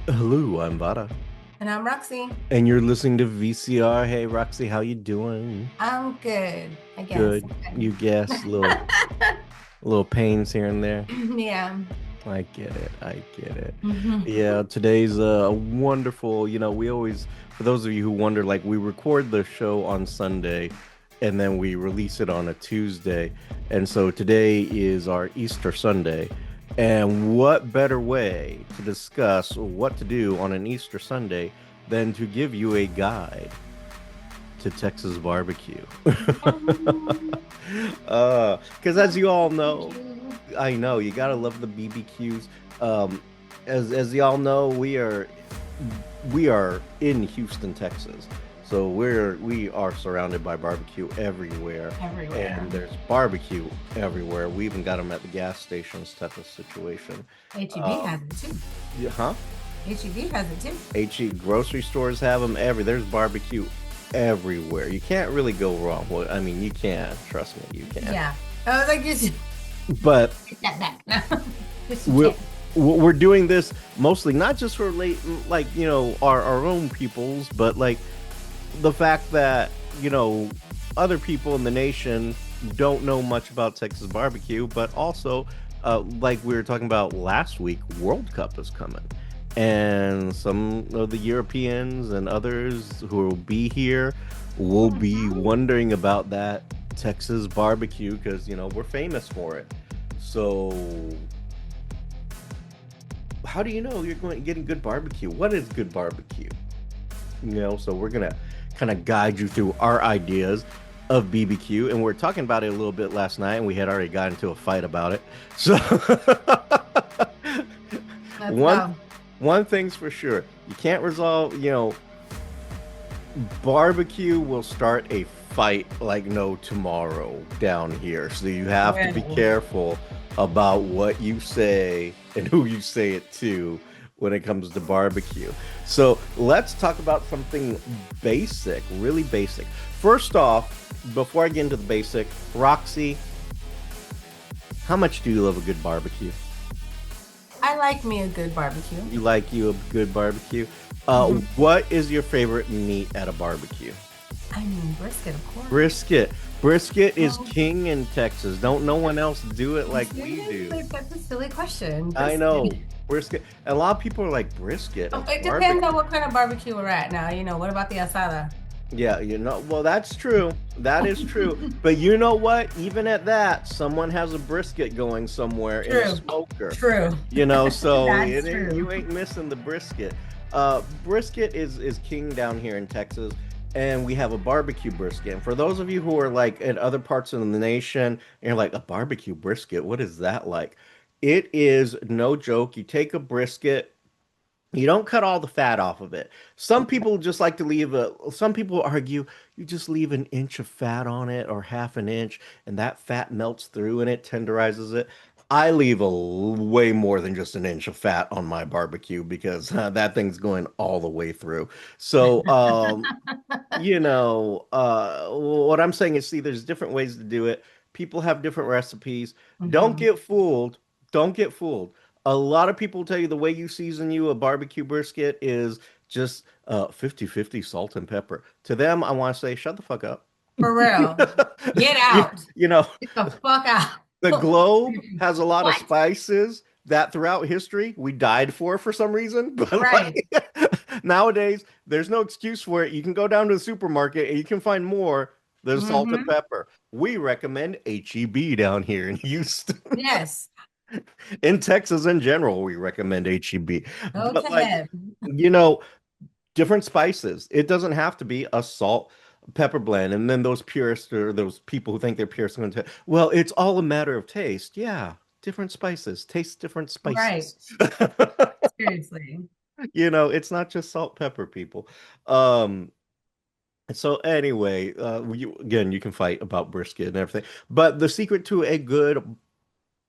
Hello, I'm Vara, And I'm Roxy. and you're listening to VCR. Hey, Roxy, how you doing? I'm good, I guess. Good. You I'm guess, little pains here and there. good. Yeah. I get it. I get it. Mhm. Yeah, today's a wonderful. We always, for those of you who wonder, like we record the show on Sunday, and then we release it on a Tuesday, and so today is our Easter Sunday. And what better way to discuss what to do on an Easter Sunday than to give you a guide to Texas barbecue? Because as you all know, BBQ. I know you gotta love the BBQs. Um, as y'all know, we are in Houston, Texas. So we are surrounded by barbecue everywhere, Everywhere. and there's barbecue everywhere. We even got them at the gas stations type of situation. HEB Um, has it too. yeah, huh? HEB has it too. HE grocery stores have them there's barbecue everywhere. You can't really go wrong. Well, I mean, you can. Trust me, you can. Yeah. I was like, just But take that back. No. Yes, you we're can. we're doing this mostly not just for like our own peoples, but like the fact that other people in the nation don't know much about Texas barbecue, but also like we were talking about last week, World Cup is coming. And some of the Europeans and others who will be here will be Mhm. wondering about that Texas barbecue because we're famous for it. So how do you know you're getting good barbecue? What is good barbecue? So we're gonna kind of guide you through our ideas of BBQ, and we're talking about it a little bit last night, and we had already got into a fight about it. So Let's one go. one thing's for sure, you can't resolve. Barbecue will start a fight like no tomorrow down here. So you have to be Really? careful about what you say and who you say it to when it comes to barbecue. So let's talk about something basic, really basic. First off, before I get into the basic, Roxy, how much do you love a good barbecue? I like me a good barbecue. You like you a good barbecue? Mhm. What is your favorite meat at a barbecue? I mean, brisket, of course. Brisket. Brisket is Well, king in Texas. Don't no one else do it like we do. seriously, that's a silly question. I Brisket. know. Brisket. A lot of people are like brisket Oh, of it depends on barbecue. what kind of barbecue we're at now. What about the asada? Yeah, well, that's true. That is true. But you know what? Even at that, someone has a brisket going somewhere in a True. smoker. True. So That's true. you ain't missing the brisket. Brisket is king down here in Texas, and we have a barbecue brisket. And for those of you who are like in other parts of the nation, and you're like, a barbecue brisket, what is that like? It is no joke. You take a brisket, you don't cut all the fat off of it. Some people just like to some people argue you just leave an inch of fat on it or half an inch, and that fat melts through and it tenderizes it. I leave way more than just an inch of fat on my barbecue because that thing's going all the way through. So, what I'm saying is, see, there's different ways to do it. People have different recipes. Don't Mhm. get fooled. Don't get fooled. A lot of people tell you the way you season you a barbecue brisket is just 50-50 salt and pepper. To them, I want to say, shut the fuck up. For real. Get You, out. you know, Get the fuck the out. globe has a lot of What? spices that throughout history we died for some reason. But Right. like nowadays, there's no excuse for it. You can go down to the supermarket and you can find more than salt and Hmm. pepper. We recommend HEB down here in Houston. Yes. In Texas in general, we recommend HEB. Go But to like, heaven. you know, different spices. It doesn't have to be a salt pepper blend. And then those purists or those people who think they're purists are going to, well, it's all a matter of taste. Yeah, different spices, taste different Right. spices. Seriously. It's not just salt, pepper, people. Um, so anyway, again, you can fight about brisket and everything, but the secret to a good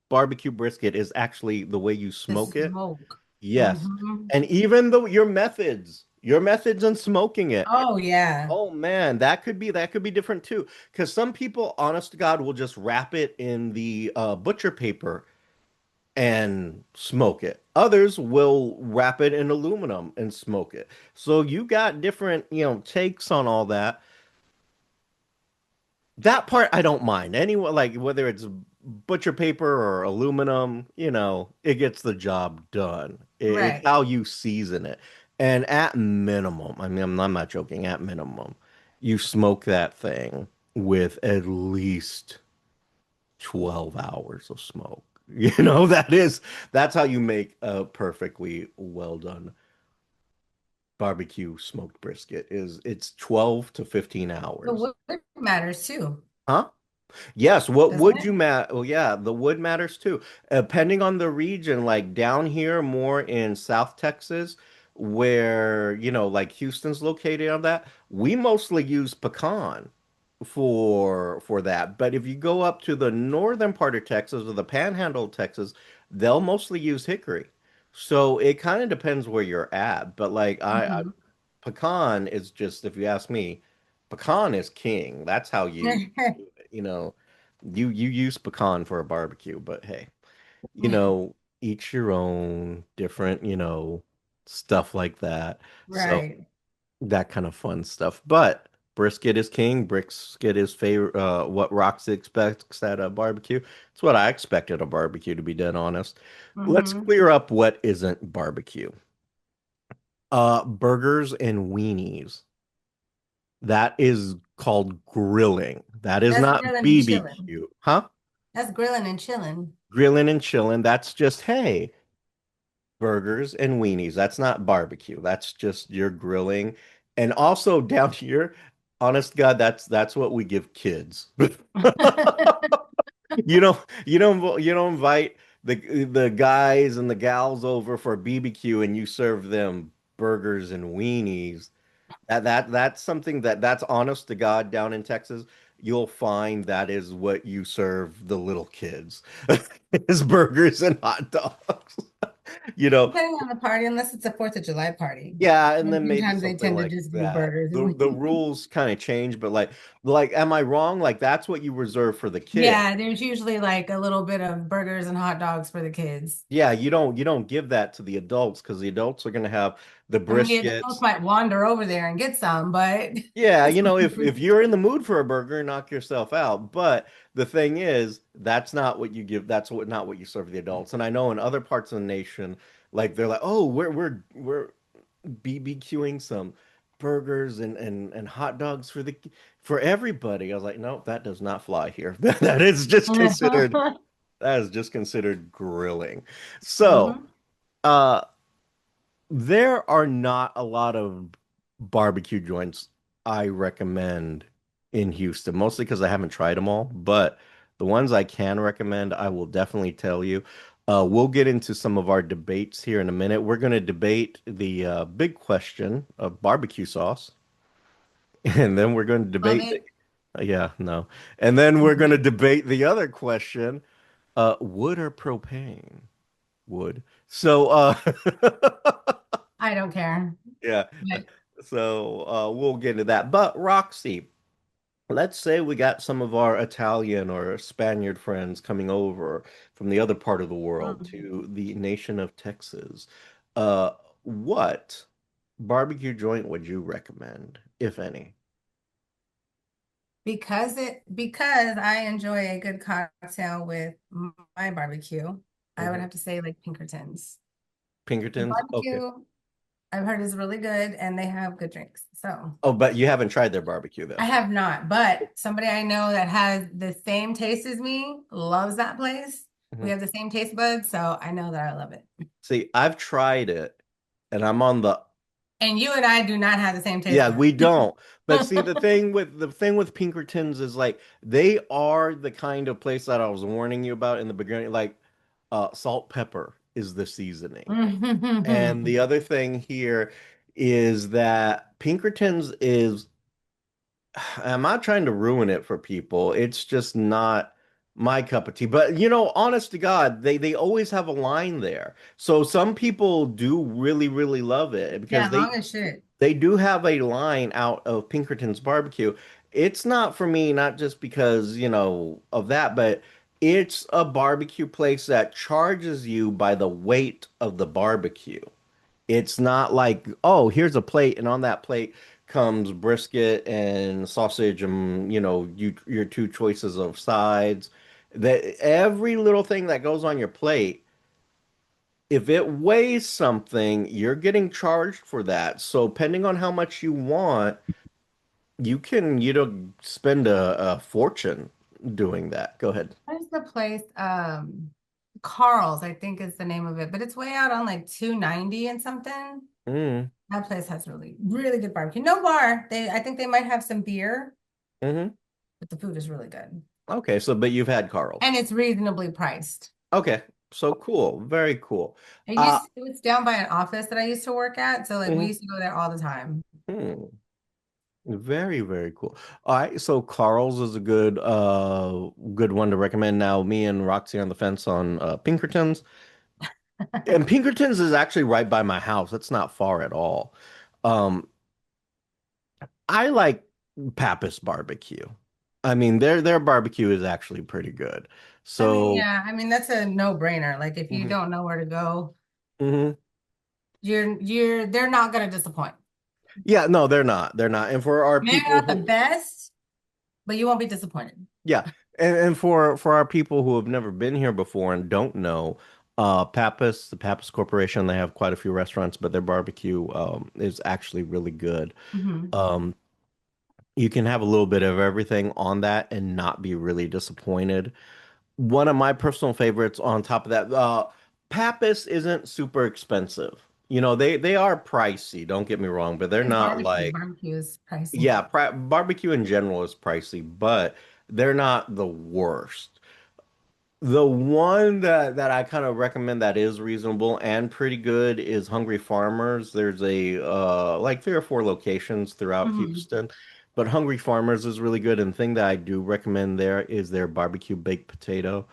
barbecue brisket is actually the way you The smoke it. smoke. Yes. Hmm. And even though your methods in smoking it, Oh, yeah. oh man, that could be different too. Because some people, honest to God, will just wrap it in the butcher paper and smoke it. Others will wrap it in aluminum and smoke it. So you got different, takes on all that. That part I don't mind. Anyway, like whether it's butcher paper or aluminum, it gets the job done. It's Right. how you season it. And at minimum, I mean, I'm not joking, at minimum, you smoke that thing with at least 12 hours of smoke. That's how you make a perfectly well done barbecue smoked brisket is it's 12 to 15 The hours. wood matters too, Huh? Yes, what doesn't would it? you well, yeah, the wood matters too. Depending on the region, like down here, more in South Texas, where, like Houston's located on that, we mostly use pecan for that. But if you go up to the northern part of Texas or the panhandle of Texas, they'll mostly use hickory. So it kind of depends where you're at. But like I Hmm. pecan is just, if you ask me, pecan is king. That's how you know, you use pecan for a barbecue, but hey, each your own, different, stuff like that. So Right. that kind of fun stuff. But brisket is king. Brisket is favorite. What Roxy expects at a barbecue. It's what I expected a barbecue, to be dead honest. Let's Hmm. clear up what isn't barbecue. Burgers and weenies. That is called grilling. That is That's not grilling and chilling. BBQ. Huh? That's grilling and chilling. Grilling and chilling. That's just, hey, burgers and weenies. That's not barbecue. That's just your grilling. And also down here, honest to God, that's what we give kids. You don't invite the guys and the gals over for BBQ and you serve them burgers and weenies. That's something that's honest to God down in Texas. You'll find that is what you serve the little kids is burgers and hot dogs. You know, Depending on the party, unless it's a Fourth of July party. yeah, and And then maybe sometimes they something tend to like just do that. burgers The and the rules kind of change, but like am I wrong? Like that's what you reserve for the kid. yeah, there's usually like a little bit of burgers and hot dogs for the kids. Yeah, you don't give that to the adults because the adults are gonna have the I mean, the adults briskets. might wander over there and get some, but Yeah, if you're in the mood for a burger, knock yourself out. But the thing is, that's not what you give. That's what not what you serve the adults. And I know in other parts of the nation, like they're like, oh, we're BBQing some burgers and hot dogs for everybody. I was like, no, that does not fly here. That is just considered grilling. So, hmm. uh, there are not a lot of barbecue joints I recommend in Houston, mostly because I haven't tried them all. But the ones I can recommend, I will definitely tell you. We'll get into some of our debates here in a minute. We're going to debate the big question of barbecue sauce, and then we're going to Love debate the, it. yeah, no. And then we're going to debate the other question, wood or propane? Wood. So, I don't care. yeah. But So we'll get into that. But Roxy, let's say we got some of our Italian or Spaniard friends coming over from the other part of the world mm, to the nation of Texas. Uh, what barbecue joint would you recommend, if any? because I enjoy a good cocktail with my barbecue, I would Hmm. have to say like Pinkertons. The Pinkertons? Okay. barbecue I've heard is really good and they have good drinks. So Oh, but you haven't tried their barbecue I though. have not, but somebody I know that has the same taste as me loves that place. We Mhm. have the same taste buds, so I know that I love it. See, I've tried it and I'm on the And you and I do not have the same taste yeah, buds. we don't. But see, the thing with Pinkertons is like they are the kind of place that I was warning you about in the beginning. Like, salt, pepper is the seasoning. And the other thing here is that Pinkertons is I'm not trying to ruin it for people. It's just not my cup of tea. But honest to God, they always have a line there. So some people do really, really love it because Yeah, they long as shit. they do have a line out of Pinkerton's barbecue. It's not for me, not just because, of that, but It's a barbecue place that charges you by the weight of the barbecue. It's not like, oh, here's a plate, and on that plate comes brisket and sausage and, your two choices of sides. That every little thing that goes on your plate, if it weighs something, you're getting charged for that. So depending on how much you want, you can, spend a fortune doing that. Go ahead. Where's the place? Carl's, I think is the name of it, but it's way out on like 290 and something. Mm, That place has really, really good barbecue. No bar. I think they might have some beer, hmm but the food is really good. Okay, so but you've had Carl's. And it's reasonably priced. Okay, so cool, very cool. Uh, It was down by an office that I used to work at. So like we mhm, used to go there all the time. hmm, very, very cool. All right, so Carl's is a good one to recommend. Now, me and Roxy on the fence on Pinkertons. And Pinkertons is actually right by my house. It's not far at all. Um, I like Pappas barbecue. I mean, their barbecue is actually pretty good. I mean, So, yeah, I mean that's a no-brainer. Like if you mhm, don't know where to go, mhm. they're not gonna disappoint. Yeah, no, they're not. They're not. And for our Maybe people not the who, best, but you won't be disappointed. yeah, and for our people who have never been here before and don't know, Pappas, the Pappas Corporation, they have quite a few restaurants, but their barbecue is actually really good. Hmm. Um, you can have a little bit of everything on that and not be really disappointed. One of my personal favorites on top of that, Pappas isn't super expensive. They are pricey, don't get me wrong, but they're It's not barbecue. like, Barbecue is pricey. yeah, barbecue in general is pricey, but they're not the worst. The one that I kind of recommend that is reasonable and pretty good is Hungry Farmers. There's a like three or four locations throughout Hmm. Houston, but Hungry Farmers is really good. And the thing that I do recommend there is their barbecue baked potato,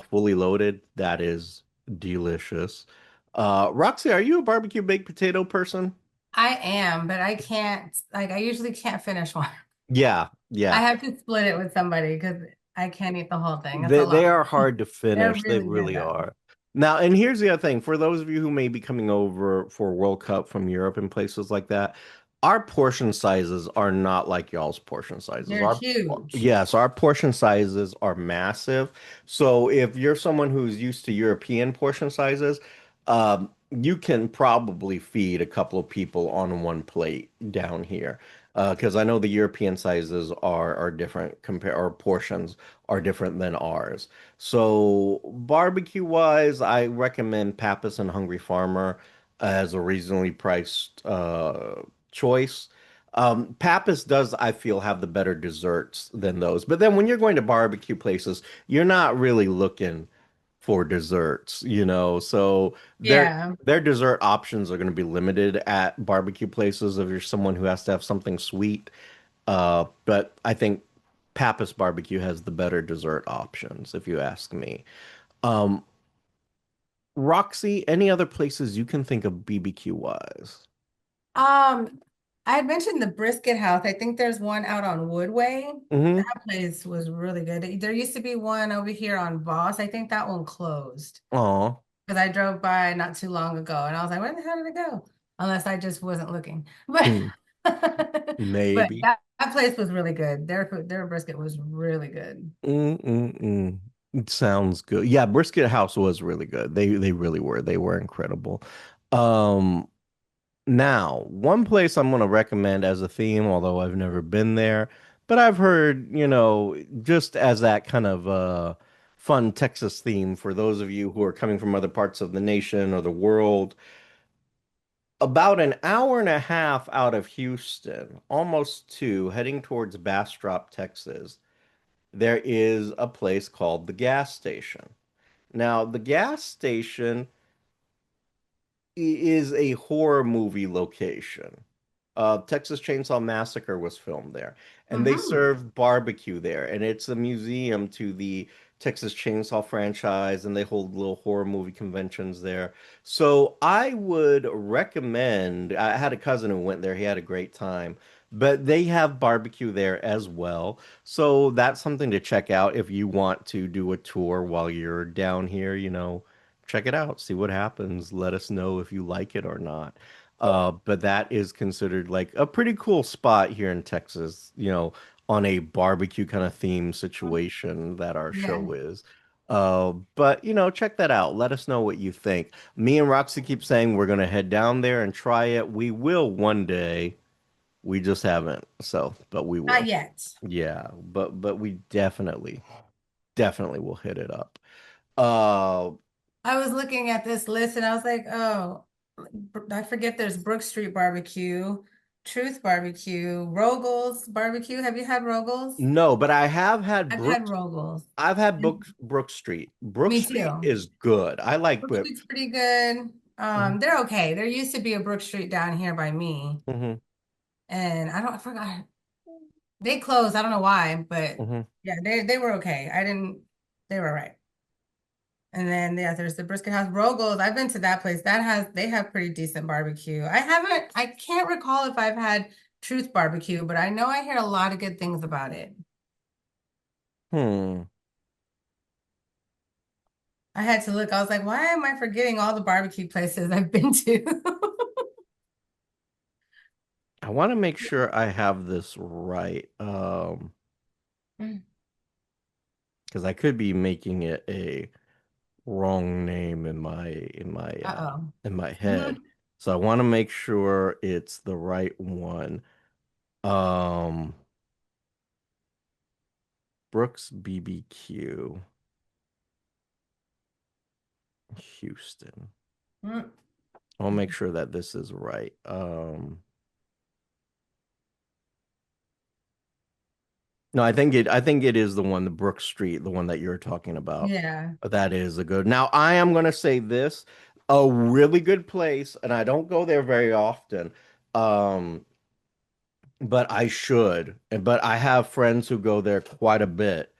fully loaded. That is delicious. Roxy, are you a barbecue baked potato person? I am, but I can't, like, I usually can't finish one. Yeah, I yeah. have to split it with somebody because I can't eat the whole thing. It's a They lot. are hard to They're finish. They really good really though. are. Now, and here's the other thing. For those of you who may be coming over for World Cup from Europe and places like that, our portion sizes are not like y'all's portion sizes. They're huge. Yes, our portion sizes are massive. So if you're someone who's used to European portion sizes, you can probably feed a couple of people on one plate down here. Because I know the European sizes are different compare or portions are different than ours. So barbecue wise, I recommend Pappas and Hungry Farmer as a reasonably priced choice. Pappas does, I feel, have the better desserts than those. But then when you're going to barbecue places, you're not really looking for desserts, so Yeah. their dessert options are going to be limited at barbecue places if you're someone who has to have something sweet. But I think Pappas Barbecue has the better dessert options, if you ask me. Um, Roxy, any other places you can think of BBQ wise? Um, I had mentioned the brisket house. I think there's one out on Woodway. Mm-hmm. That place was really good. There used to be one over here on Voss. I think that one closed Oh, because I drove by not too long ago and I was like, where the hell did it go? Unless I just wasn't looking. But but maybe. that place was really good. Their brisket was really good. Mm-mm-mm. It sounds good. Yeah, Brisket House was really good. They really were. They were incredible. Um, Now, one place I'm going to recommend as a theme, although I've never been there, but I've heard, just as that kind of fun Texas theme for those of you who are coming from other parts of the nation or the world, about an hour and a half out of Houston, almost two, heading towards Bastrop, Texas, there is a place called the gas station. Now, the gas station is a horror movie location. Texas Chainsaw Massacre was filmed there, and they Hmm. serve barbecue there, and it's a museum to the Texas Chainsaw franchise, and they hold little horror movie conventions there. So I would recommend, I had a cousin who went there, he had a great time. but they have barbecue there as well. So that's something to check out if you want to do a tour while you're down here, check it out, see what happens. Let us know if you like it or not. But that is considered like a pretty cool spot here in Texas, on a barbecue kind of theme situation that our Yeah. show is. But check that out. Let us know what you think. Me and Roxy keep saying we're gonna head down there and try it. We will one day. We just haven't. So, but we Not will. yet. Yeah, but we definitely will hit it up. Uh, I was looking at this list and I was like, oh, I forget there's Brook Street Barbecue, Truth Barbecue, Rogel's Barbecue. Have you had Rogel's? no, but I have had I've had Brooks. Rogel's. I've had And Brook Street. Brook me Street too. is good. I like Brook Brook. Street's pretty good. Mhm, They're okay. There used to be a Brook Street down here by me, mhm, and I forgot. They closed. I don't know why, but mhm. yeah, they were okay. I didn't. They were right. And then yeah, there's the Brisket House. Rogel's. I've been to that place. They have pretty decent barbecue. I can't recall if I've had Truth Barbecue, but I know I hear a lot of good things about it. Hmm. I had to look. I was like, why am I forgetting all the barbecue places I've been to? I want to make sure I have this right. Because I could be making it a wrong name Uh-oh. in my head. Mhm. So I want to make sure it's the right one. Um, Brooks BBQ, Houston. Mm. I'll make sure that this is right. No, I think it is the one, the Brook Street, the one that you're talking about. Yeah. That is a good. Now, I am gonna say this, a really good place, and I don't go there very often. Um, but I should. But I have friends who go there quite a bit.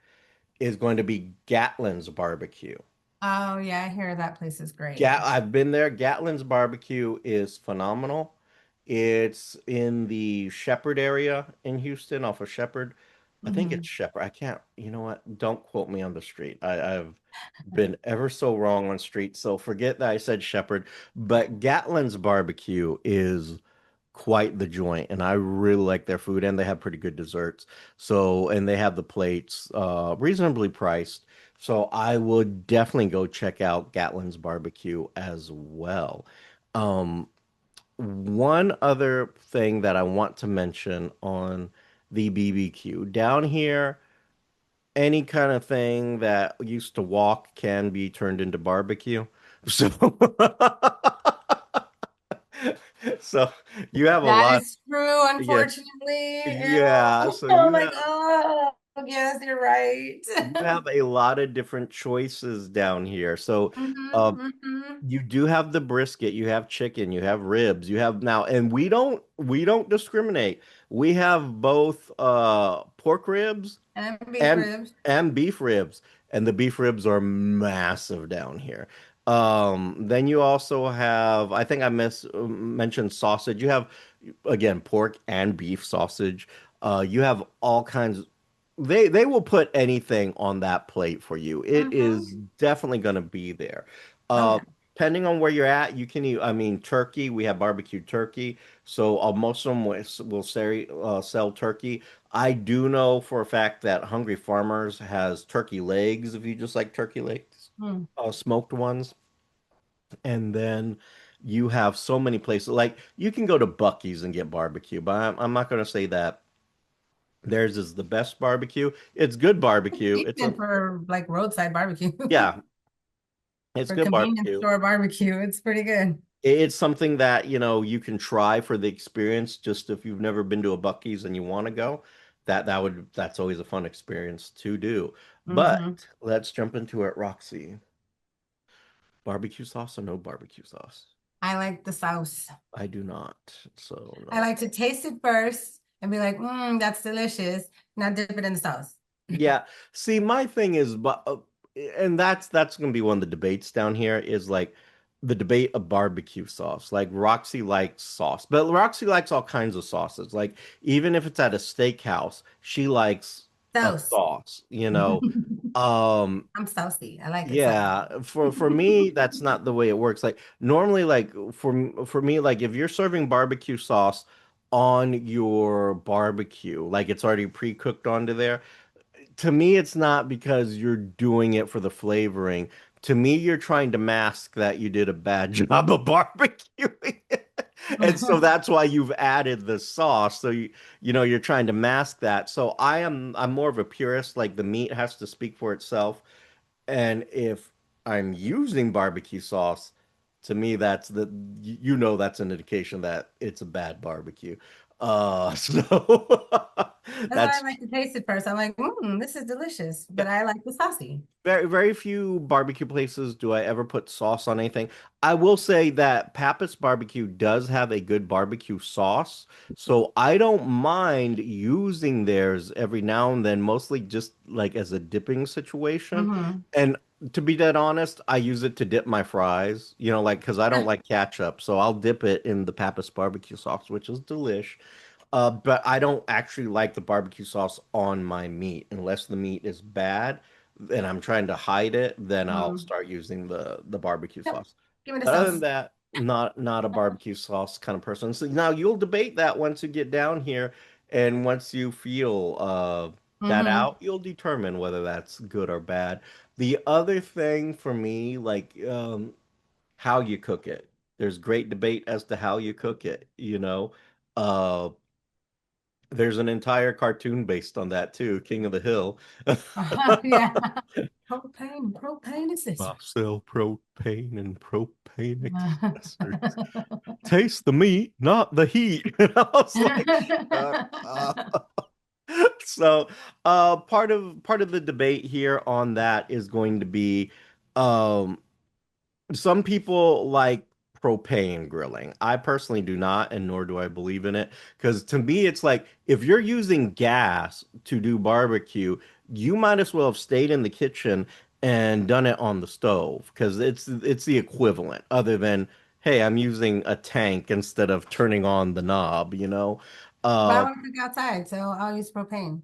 Is going to be Gatlin's Barbecue. Oh yeah, I hear that place is great. I've been there. Gatlin's Barbecue is phenomenal. It's in the Shepherd area in Houston, off of Shepherd. I think it's Hmm. Shepherd. I can't, you know what? Don't quote me on the street. I've been ever so wrong on street, so forget that I said Shepherd. But Gatlin's Barbecue is quite the joint, and I really like their food, and they have pretty good desserts. So, and they have the plates reasonably priced. So I would definitely go check out Gatlin's Barbecue as well. Um, one other thing that I want to mention on the BBQ down here, any kind of thing that used to walk can be turned into barbecue. So, so you have a That lot. is true, Yeah, unfortunately. yeah. Ew. So Oh my God. Yes, you're right. you have a lot of different choices down here. So, uh, Hmm. Hmm. you do have the brisket, you have chicken, you have ribs, you have now, and we don't discriminate. We have both pork ribs And beef and ribs. beef ribs, and the beef ribs are massive down here. Then you also have, I think I mentioned sausage. You have again pork and beef sausage. You have all kinds. They will put anything on that plate for you. It is Hmm. definitely going to be there. Oh Uh, yeah. depending on where you're at, you can eat. I mean, turkey. We have barbecue turkey. So most of them will sell turkey. I do know for a fact that Hungry Farmers has turkey legs. If you just like turkey legs, Mm. smoked ones, and then you have so many places. Like you can go to Bucky's and get barbecue, but I'm not going to say that theirs is the best barbecue. It's good barbecue. It's a Decent for like roadside barbecue. yeah, it's For good convenience barbecue. store barbecue, it's pretty good. It's something that, you can try for the experience. Just if you've never been to a Bucky's and you want to go, that's always a fun experience to do. But Hmm. let's jump into it, Roxy. Barbecue sauce or no barbecue sauce? I like the sauce. I do not. So I no. like to taste it first and be like, that's delicious. Now dip it in the sauce. Yeah. See, my thing is, but and that's gonna be one of the debates down here is like, the debate of barbecue sauce. Like Roxy likes sauce, but Roxy likes all kinds of sauces. Like even if it's at a steakhouse, she likes a Sauce. sauce, you know. Um, I'm saucy. I like it saucy. yeah, for me, that's not the way it works. Like normally, like for me, like if you're serving barbecue sauce on your barbecue, like it's already pre-cooked onto there, to me, it's not because you're doing it for the flavoring. To me, you're trying to mask that you did a bad job of barbecuing. And so that's why you've added the sauce. So you're trying to mask that. So I'm more of a purist. Like the meat has to speak for itself. And if I'm using barbecue sauce, to me that's an indication that it's a bad barbecue. So That's why I that's like to taste it first. I'm like, this is delicious, yeah. but I like the saucy. Very few barbecue places do I ever put sauce on anything. I will say that Pappas Barbecue does have a good barbecue sauce, so I don't mind using theirs every now and then, mostly just like as a dipping situation. Hmm. And to be dead honest, I use it to dip my fries, like because I don't Yeah. like ketchup, so I'll dip it in the Pappas barbecue sauce, which is delish. But I don't actually like the barbecue sauce on my meat unless the meat is bad and I'm trying to hide it, then I'll Mm. start using the barbecue Yep. sauce. Give me the But other than sauce. that, not a barbecue sauce kind of person. So now you'll debate that once you get down here, and once you feel that Hmm. out, you'll determine whether that's good or bad. The other thing for me, like how you cook it. There's great debate as to how you cook it. Uh, there's an entire cartoon based on that too, King of the Hill. Yeah. Propane, propane accessories. Sell propane and propane accessories. Taste the meat, not the heat. And I was like, uh, uh. So part of the debate here on that is going to be um some people like propane grilling. I personally do not, and nor do I believe in it. Because to me, it's like if you're using gas to do barbecue, you might as well have stayed in the kitchen and done it on the stove because it's the equivalent, other than, hey, I'm using a tank instead of turning on the knob. But I Uh, want to cook outside, so I'll use propane.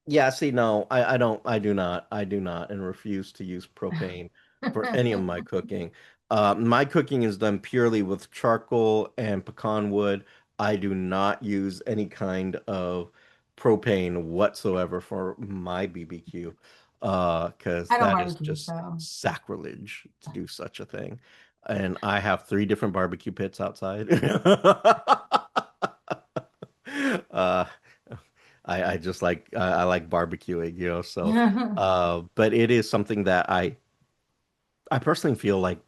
yeah, see, no, I don't, I do not, and refuse to use propane for any of my cooking. My cooking is done purely with charcoal and pecan wood. I do not use any kind of propane whatsoever for my BBQ, because I don't that is barbecue, just so sacrilege to do such a thing. And I have three different barbecue pits outside. Uh, I just like I like barbecuing. So but it is something that I personally feel like,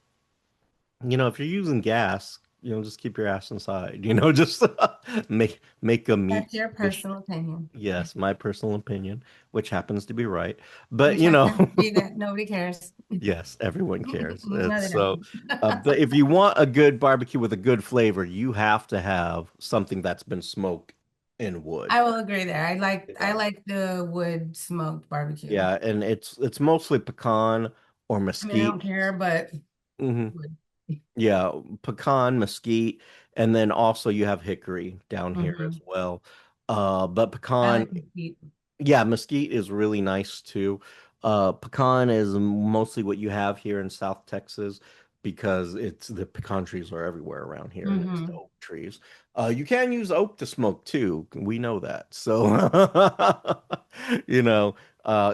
if you're using gas, just keep your ass inside, just make a meat that's your dish. personal opinion, Yes, my personal opinion, which happens to be right. But which happens to be that nobody cares. yes, everyone cares. No, they So don't. but if you want a good barbecue with a good flavor, you have to have something that's been smoked in wood. I will agree there. I like I Yeah. like the wood smoked barbecue. Yeah, and it's mostly pecan or I mean, I don't mesquite. care, but Hmm. wood. Yeah, pecan, mesquite, and then also you have hickory down here as Hmm. well. But I pecan, like the heat. yeah, mesquite is really nice too. Pecan is mostly what you have here in South Texas because it's the pecan trees are everywhere around here next to Hmm. oak trees. You can use oak to smoke too. We know that. So, you know,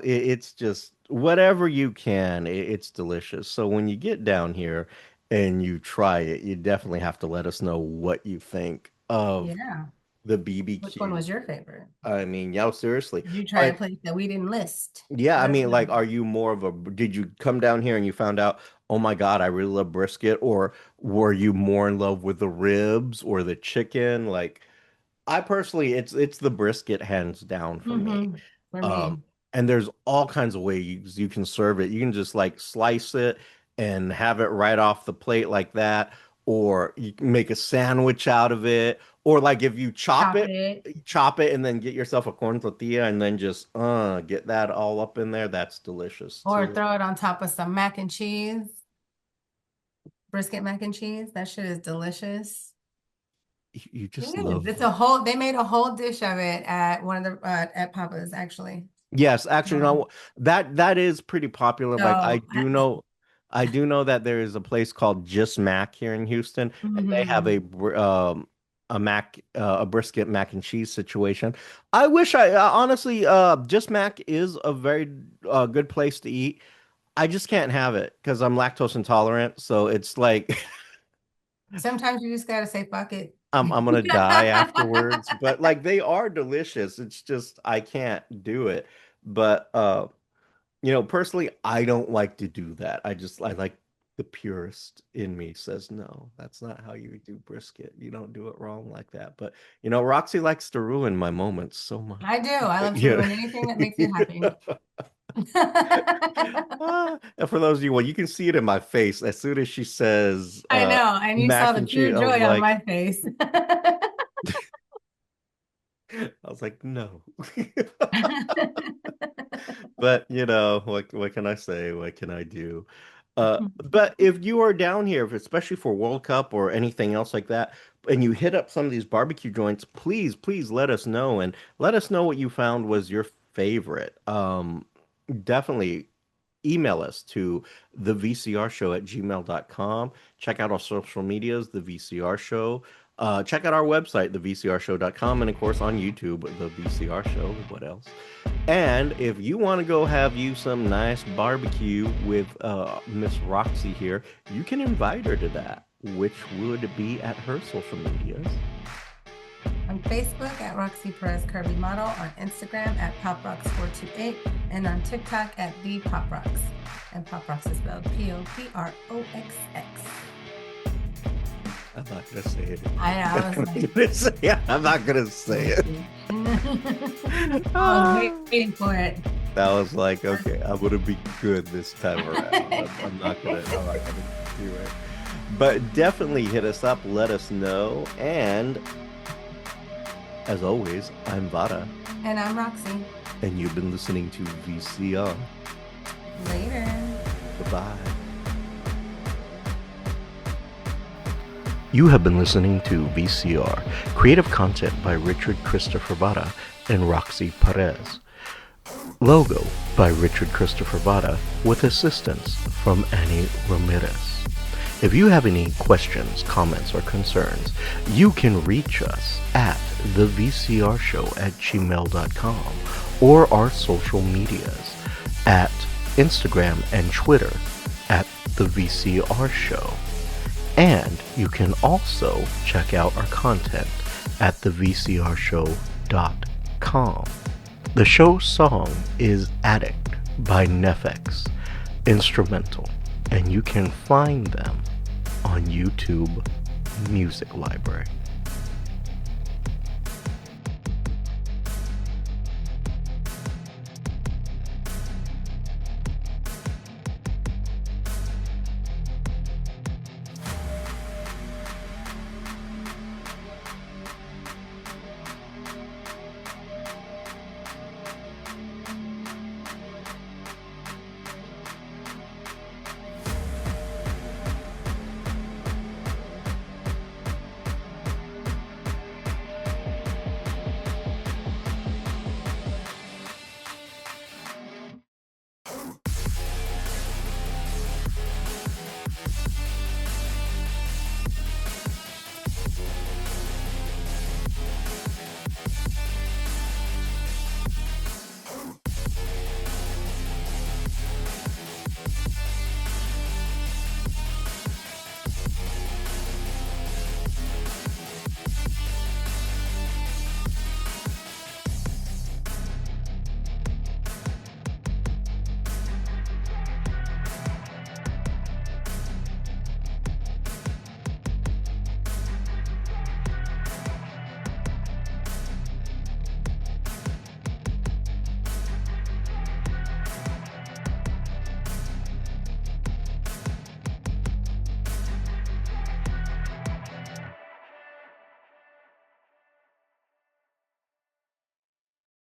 it's just whatever you can, it's delicious. So when you get down here and you try it, you definitely have to let us know what you think of Yeah. the Which one BBQ. was your favorite? I mean, yeah, seriously. Did you try a Like, place that we didn't list? yeah, I Let us mean, know. like, are you more of a, did you come down here and you found out, oh my God, I really love brisket? Or were you more in love with the ribs or the chicken? Like, I personally, it's the brisket hands down for me. For Um, me, and there's all kinds of ways you can serve it. You can just like slice it and have it right off the plate like that, or you can make a sandwich out of it, or like if you chop it chop it and then get yourself a corn tortilla and then just get that all up in there. That's delicious or too. throw it on top of some mac and cheese. brisket mac and cheese. That shit is delicious. You just It is. love. It's a whole, they made a whole dish of it at one of the at Papa's actually. Yes, actually, Um, no, that is pretty popular. Like so I do know that there is a place called Just Mac here in Houston, and they have mhm. a brisket mac and cheese situation. I wish I honestly Just Mac is a very good place to eat. I just can't have it because I'm lactose intolerant, so it's like Sometimes you just gotta say fuck it. I'm gonna die afterwards. But like they are delicious. It's just I can't do it. But personally, I don't like to do that. I like the purist in me says no, that's not how you do brisket. You don't do it wrong like that. But Roxy likes to ruin my moments so much. I do. I love to Yeah. ruin anything that makes you happy. And for those of you, well, you can see it in my face. As soon as she says I know, and you saw mac the and cheese, pure joy on my face. I was like, no. But what can I say? What can I do? But if you are down here, especially for World Cup or anything else like that, and you hit up some of these barbecue joints, please let us know and let us know what you found was your favorite. Definitely email us to the VCR show at gmail.com. Check out our social medias, the VCR show. Check out our website, thevcrshow.com, and of course on YouTube, the VCR show. What else? And if you want to go have you some nice barbecue with Miss Roxy here, you can invite her to that, which would be at her social medias. On Facebook at Roxy Perez Kirby Model, on Instagram at PopRocks428, and on TikTok at the PopRocks. And PopRocks is spelled POPROXX. I'm not gonna say it. I was like, I'm not gonna say it. I was waiting for it. That was like, okay, I'm gonna be good this time around. I'm not gonna do it. But definitely hit us up, let us know, and as always, I'm Vara. And I'm Roxy. And you've been listening to VCR. Later. Bye-bye. You have been listening to VCR, creative content by Richard Christopher Vara and Roxy Perez. Logo by Richard Christopher Vara with assistance from Annie Ramirez. If you have any questions, comments, or concerns, you can reach us at thevcrshow@gmail.com or our social medias at Instagram and Twitter at The VCR Show. And you can also check out our content at thevcrshow.com. The show song is Addict by Nefex, instrumental, and you can find them on YouTube Music Library.